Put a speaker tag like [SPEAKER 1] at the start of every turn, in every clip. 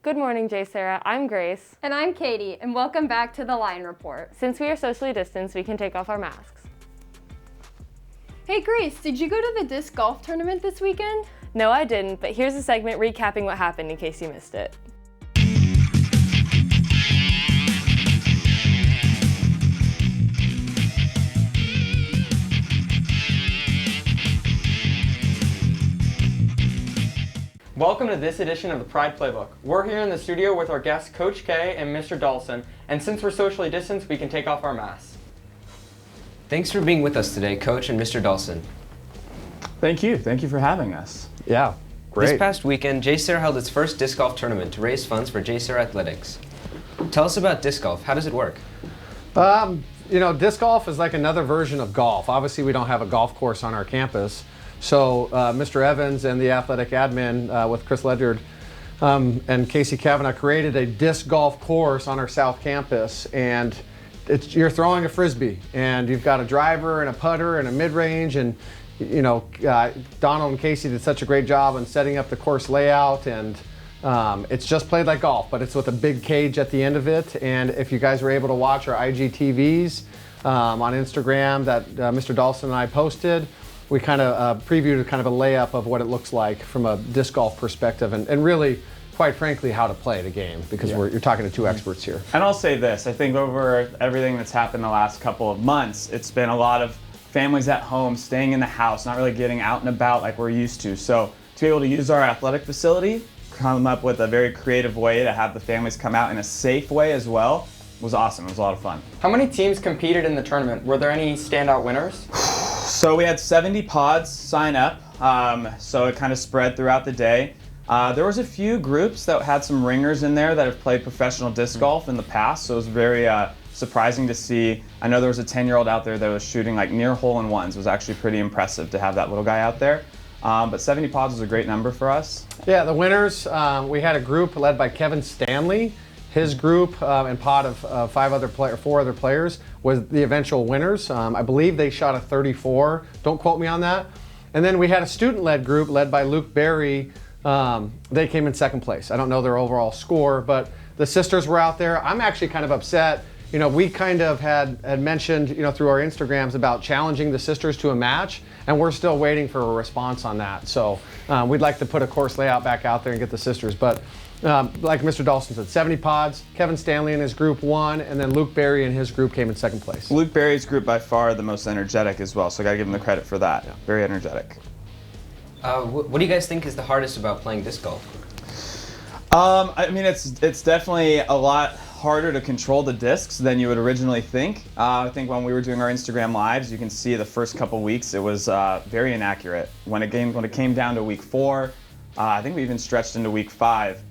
[SPEAKER 1] Good morning, JSerra. I'm Grace.
[SPEAKER 2] And I'm Katie, and welcome back to the Line Report.
[SPEAKER 1] Since we are socially distanced, we can take off our masks.
[SPEAKER 2] Hey Grace, did you go to the disc golf tournament this weekend?
[SPEAKER 1] No, I didn't, but here's a segment recapping what happened in case you missed it.
[SPEAKER 3] Welcome to this edition of the Pride Playbook. We're here in the studio with our guests Coach Kay and Mr. Dahlson, and since we're socially distanced, we can take off our masks.
[SPEAKER 4] Thanks for being with us today, Coach and Mr. Dahlson.
[SPEAKER 5] Thank you for having us. Yeah, great.
[SPEAKER 4] This past weekend, JSerra held its first disc golf tournament to raise funds for JSerra athletics. Tell us about disc golf. How does it work?
[SPEAKER 6] Disc golf is like another version of golf. Obviously, we don't have a golf course on our campus. So Mr. Evans and the athletic admin with Chris Ledyard and Casey Kavanaugh created a disc golf course on our south campus, and you're throwing a frisbee, and you've got a driver and a putter and a mid-range, and Donald and Casey did such a great job on setting up the course layout, and it's just played like golf, but it's with a big cage at the end of it. And if you guys were able to watch our IGTVs on Instagram that Mr. Dahlson and I posted, we kind of previewed kind of a layup of what it looks like from a disc golf perspective, and really, quite frankly, how to play the game, because you're talking to two experts here.
[SPEAKER 5] And I'll say this, I think over everything that's happened the last couple of months, it's been a lot of families at home, staying in the house, not really getting out and about like we're used to. So to be able to use our athletic facility, come up with a very creative way to have the families come out in a safe way as well, was awesome. It was a lot of fun.
[SPEAKER 3] How many teams competed in the tournament? Were there any standout winners?
[SPEAKER 5] So we had 70 pods sign up, so it kind of spread throughout the day. There was a few groups that had some ringers in there that have played professional disc golf in the past, so it was very surprising to see. I know there was a 10-year-old out there that was shooting like near hole-in-ones. It was actually pretty impressive to have that little guy out there. But 70 pods was a great number for us.
[SPEAKER 6] Yeah, the winners, we had a group led by Kevin Stanley. His group and pod of four other players was the eventual winners. I believe they shot a 34. Don't quote me on that. And then we had a student-led group led by Luke Berry. They came in second place. I don't know their overall score, but the sisters were out there. I'm actually kind of upset. We kind of had mentioned, through our Instagrams about challenging the sisters to a match, and we're still waiting for a response on that. So we'd like to put a course layout back out there and get the sisters. But like Mr. Dahlson said, 70 pods, Kevin Stanley and his group won, and then Luke Berry and his group came in second place.
[SPEAKER 5] Luke Berry's group by far the most energetic as well, so I gotta give him the credit for that. Yeah. Very energetic.
[SPEAKER 4] What do you guys think is the hardest about playing disc golf?
[SPEAKER 5] I mean, it's definitely a lot harder to control the discs than you would originally think. I think when we were doing our Instagram lives, you can see the first couple weeks it was very inaccurate. When it came down to week 4, I think we even stretched into week 5.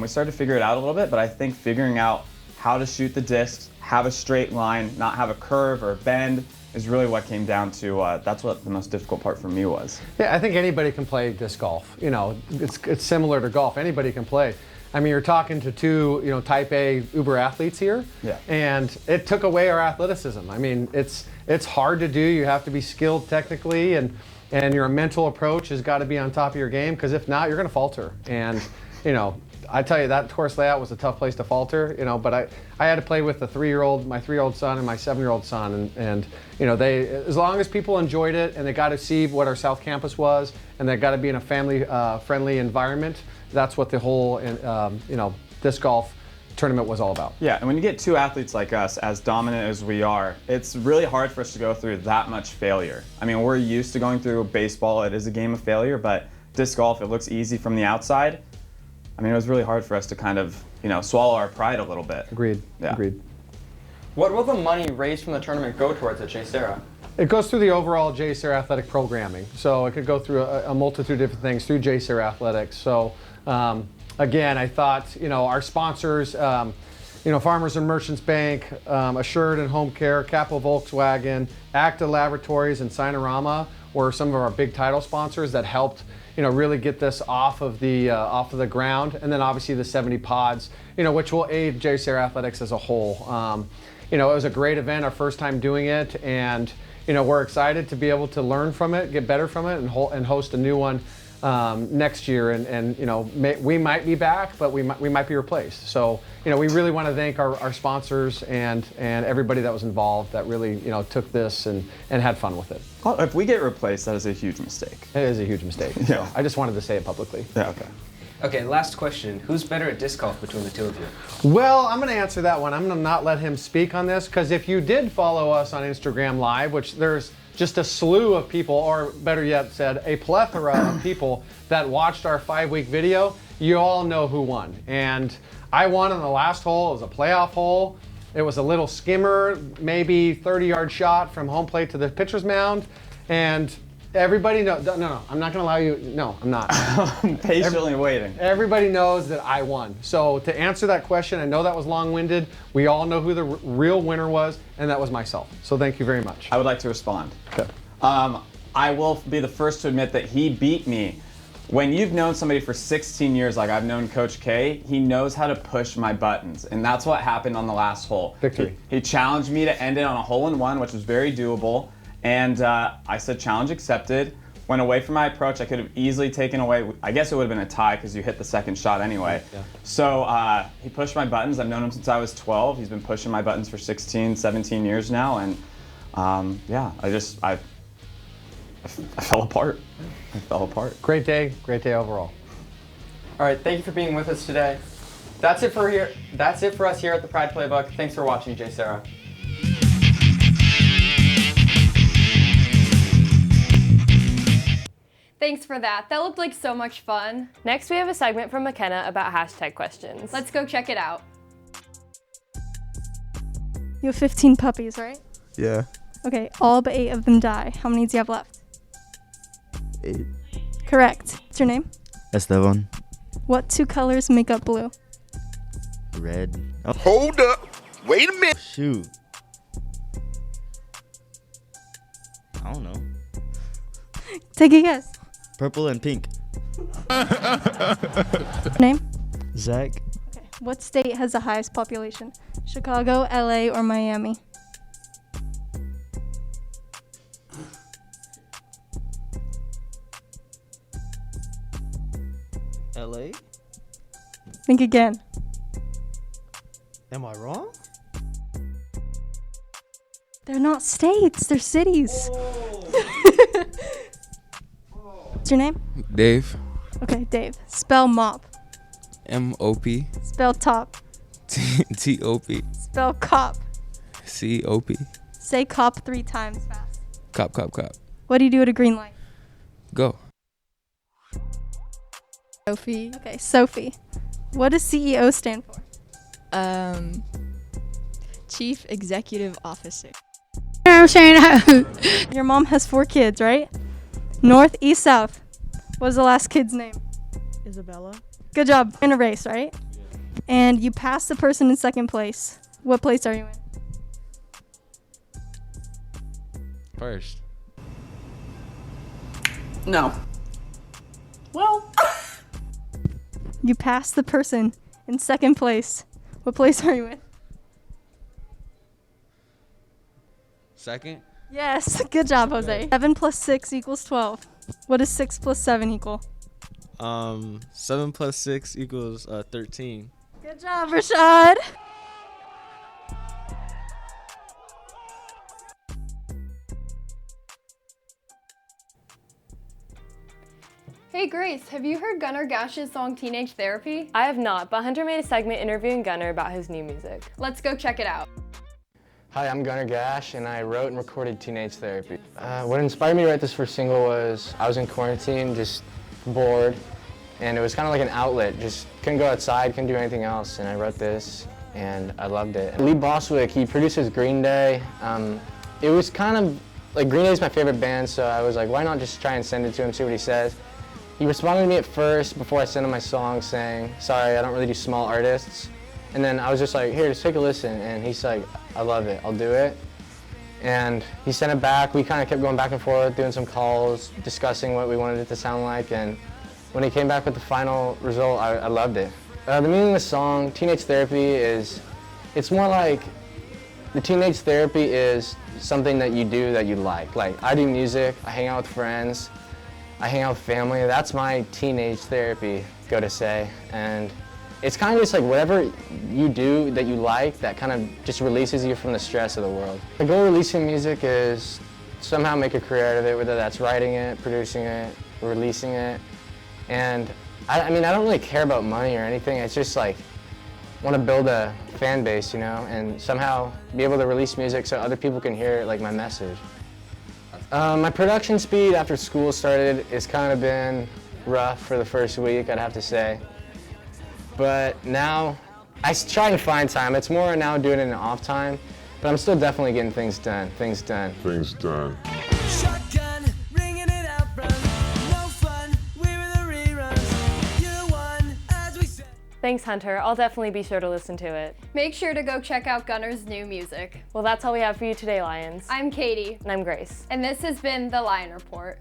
[SPEAKER 5] We started to figure it out a little bit, but I think figuring out how to shoot the discs, have a straight line, not have a curve or a bend, is really what came down to, that's what the most difficult part for me was.
[SPEAKER 6] Yeah, I think anybody can play disc golf. It's similar to golf. Anybody can play. I mean, you're talking to two, type A uber athletes here, and it took away our athleticism. I mean, it's hard to do. You have to be skilled technically, and your mental approach has got to be on top of your game, because if not, you're going to falter. And, I tell you, that course layout was a tough place to falter, but I had to play with my 3-year-old son and my 7-year-old son, and they, as long as people enjoyed it and they got to see what our South Campus was, and they got to be in a family friendly environment, that's what the whole disc golf tournament was all about.
[SPEAKER 5] Yeah, and when you get two athletes like us, as dominant as we are, it's really hard for us to go through that much failure. I mean, we're used to going through baseball. It is a game of failure, but disc golf, it looks easy from the outside. I mean, it was really hard for us to kind of, swallow our pride a little bit.
[SPEAKER 6] Agreed.
[SPEAKER 5] Yeah.
[SPEAKER 6] Agreed.
[SPEAKER 3] What will the money raised from the tournament go towards at JSerra?
[SPEAKER 6] It goes through the overall JSerra athletic programming. So it could go through a multitude of different things through JSerra athletics. So again, I thought, our sponsors, Farmers and Merchants Bank, Assured and Home Care, Capital Volkswagen, Acta Laboratories, and Sinorama were some of our big title sponsors that helped really get this off of the ground. And then obviously the 70 pods, which will aid JSerra athletics as a whole. It was a great event, our first time doing it, and we're excited to be able to learn from it, get better from it, and host a new one next year, and you know, we might be back, but we might be replaced. So you know, we really want to thank our sponsors and everybody that was involved that really, you know, took this and had fun with it.
[SPEAKER 5] Well, if we get replaced, that is a huge mistake.
[SPEAKER 6] It is a huge mistake.
[SPEAKER 5] Yeah.
[SPEAKER 6] So I just wanted to say it publicly.
[SPEAKER 5] Yeah, okay.
[SPEAKER 4] Okay, last question. Who's better at disc golf between the two of you?
[SPEAKER 6] Well, I'm going to answer that one. I'm going to not let him speak on this, because if you did follow us on Instagram Live, which there's just a slew of people, or better yet said, a plethora of people that watched our 5-week video, you all know who won. And I won on the last hole. It was a playoff hole. It was a little skimmer, maybe 30-yard shot from home plate to the pitcher's mound. And everybody knows, no, I'm not gonna allow you, no, I'm not.
[SPEAKER 5] I'm patiently waiting.
[SPEAKER 6] Everybody knows that I won. So to answer that question, I know that was long-winded. We all know who the real winner was, and that was myself. So thank you very much.
[SPEAKER 5] I would like to respond.
[SPEAKER 6] Okay.
[SPEAKER 5] I will be the first to admit that he beat me. When you've known somebody for 16 years, like I've known Coach Kay, he knows how to push my buttons. And that's what happened on the last hole.
[SPEAKER 6] Victory.
[SPEAKER 5] He challenged me to end it on a hole-in-one, which was very doable. And I said, challenge accepted. Went away from my approach. I could have easily taken away, I guess it would have been a tie because you hit the second shot anyway. Yeah. So he pushed my buttons. I've known him since I was 12. He's been pushing my buttons for 16, 17 years now. And yeah, I fell apart. I fell apart.
[SPEAKER 6] Great day overall.
[SPEAKER 3] All right, thank you for being with us today. That's it for us here at the Pride Playbook. Thanks for watching, JSerra.
[SPEAKER 2] Thanks for that. That looked like so much fun.
[SPEAKER 1] Next, we have a segment from Makena about hashtag questions.
[SPEAKER 2] Let's go check it out.
[SPEAKER 7] You have 15 puppies, right?
[SPEAKER 8] Yeah,
[SPEAKER 7] Okay, all but 8 of them die. How many do you have left?
[SPEAKER 8] 8.
[SPEAKER 7] Correct. What's your name?
[SPEAKER 8] Esteban.
[SPEAKER 7] What 2 colors make up blue?
[SPEAKER 8] Red. Oh,
[SPEAKER 9] Hold up. Wait a minute.
[SPEAKER 8] shoot. I don't know.
[SPEAKER 7] Take a guess.
[SPEAKER 8] Purple and pink.
[SPEAKER 7] Name?
[SPEAKER 8] Zach.
[SPEAKER 7] Okay. What state has the highest population? Chicago, LA, or Miami?
[SPEAKER 8] LA.
[SPEAKER 7] Think again.
[SPEAKER 8] Am I wrong?
[SPEAKER 7] They're not states, they're cities. What's your name?
[SPEAKER 10] Dave.
[SPEAKER 7] Okay, Dave. Spell mop.
[SPEAKER 10] M-O-P.
[SPEAKER 7] Spell top.
[SPEAKER 10] T-O-P.
[SPEAKER 7] Spell cop.
[SPEAKER 10] C-O-P.
[SPEAKER 7] Say cop 3 times fast.
[SPEAKER 10] Cop, cop, cop.
[SPEAKER 7] What do you do at a green light?
[SPEAKER 10] Go.
[SPEAKER 11] Sophie.
[SPEAKER 7] Okay, Sophie. What does CEO stand for?
[SPEAKER 11] Chief Executive Officer.
[SPEAKER 7] Your mom has 4 kids, right? North, east, south. What was the last kid's name?
[SPEAKER 11] Isabella.
[SPEAKER 7] Good job. In a race, right? And you passed the person in second place. What place are you in?
[SPEAKER 10] First.
[SPEAKER 12] No. Well.
[SPEAKER 7] You passed the person in second place. What place are you in?
[SPEAKER 10] Second.
[SPEAKER 7] Yes. Good job, Jose. 7 plus 6 equals 12. What does 6 plus 7 equal?
[SPEAKER 8] 7 plus 6 equals 13.
[SPEAKER 7] Good job, Rashad.
[SPEAKER 2] Hey Grace, have you heard Gunnar Gash's song Teenage Therapy?
[SPEAKER 1] I have not, but Hunter made a segment interviewing Gunnar about his new music.
[SPEAKER 2] Let's go check it out.
[SPEAKER 13] Hi, I'm Gunnar Gash, and I wrote and recorded Teenage Therapy. What inspired me to write this first single was I was in quarantine, just bored, and it was kind of like an outlet. Just couldn't go outside, couldn't do anything else, and I wrote this, and I loved it. Lee Boswick, he produces Green Day. It was kind of, like Green Day is my favorite band, so I was like, why not just try and send it to him, see what he says. He responded to me at first before I sent him my song saying, sorry, I don't really do small artists. And then I was just like, here, just take a listen. And he's like, I love it, I'll do it. And he sent it back. We kind of kept going back and forth, doing some calls, discussing what we wanted it to sound like. And when he came back with the final result, I loved it. The meaning of the song, Teenage Therapy, is, it's more like, the teenage therapy is something that you do that you like. Like, I do music, I hang out with friends, I hang out with family. That's my teenage therapy, go to say. And it's kind of just like whatever you do that you like, that kind of just releases you from the stress of the world. The goal of releasing music is somehow make a career out of it, whether that's writing it, producing it, releasing it. And I mean, I don't really care about money or anything. It's just like, want to build a fan base, you know, and somehow be able to release music so other people can hear like my message. My production speed after school started has kind of been rough for the first week, I'd have to say. But now I try and find time. It's more now doing it in off time, but I'm still definitely getting things done.
[SPEAKER 14] Shotgun, ringing it out front. No fun, we were the reruns. You won, as we said.
[SPEAKER 1] Thanks, Hunter. I'll definitely be sure to listen to it.
[SPEAKER 2] Make sure to go check out Gunnar's new music.
[SPEAKER 1] Well, that's all we have for you today, Lions.
[SPEAKER 2] I'm Katie.
[SPEAKER 1] And I'm Grace.
[SPEAKER 2] And this has been The Lion Report.